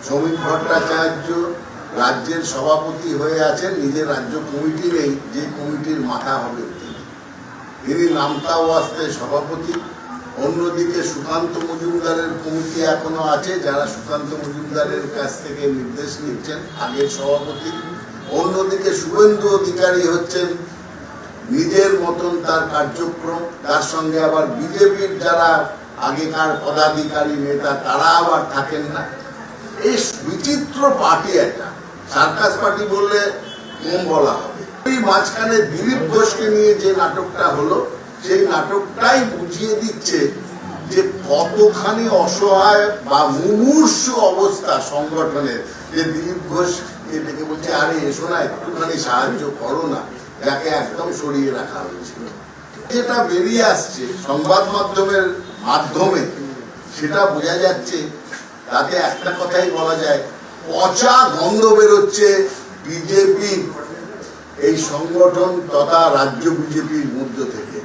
শ্রমিক ভট্টাচার্য রাজ্যের সভাপতি হয়ে আছেন, নিজের রাজ্য কমিটি নেই, যে কমিটির মাথা হবে তিনি নামতা ওয়াস্তে সভাপতি। অন্যদিকে সুকান্ত মজুমদারের কমিটি এখনো আছে, যারা সুকান্ত মজুমদারের কাছ থেকে নির্দেশ নিচ্ছেন, আগের সভাপতি। অন্যদিকে শুভেন্দু অধিকারী হচ্ছেন নিজের মতন তার কার্যক্রম, তার সঙ্গে আবার বিজেপির যারা আগেকার পদাধিকারী নেতা তারা আবার থাকেন না। এই বিচিত্র পার্টি, একটা সার্কাস পার্টি বললে কম বলা হবে। এই মাঝখানে দিলীপ ঘোষকে নিয়ে যে নাটকটা হলো, সেই নাটকটাই বুঝিয়ে দিচ্ছে যে কতখানি অসহায় বা মুমূর্ষ অবস্থা সংগঠনের, যে দিলীপ ঘোষ ডেকে বলছে আরে এসো না একটুখানি সাহায্য করো না, যাকে একদম সরিয়ে রাখা হয়েছিল। যেটা বেরিয়ে আসছে সংবাদ মাধ্যমের মাধ্যমে সেটা বোঝা যাচ্ছে, তাতে একটা কথাই বলা যায়, পচা গন্ধ বেরোচ্ছে বিজেপি এই সংগঠন তথা রাজ্য বিজেপির মধ্য থেকে।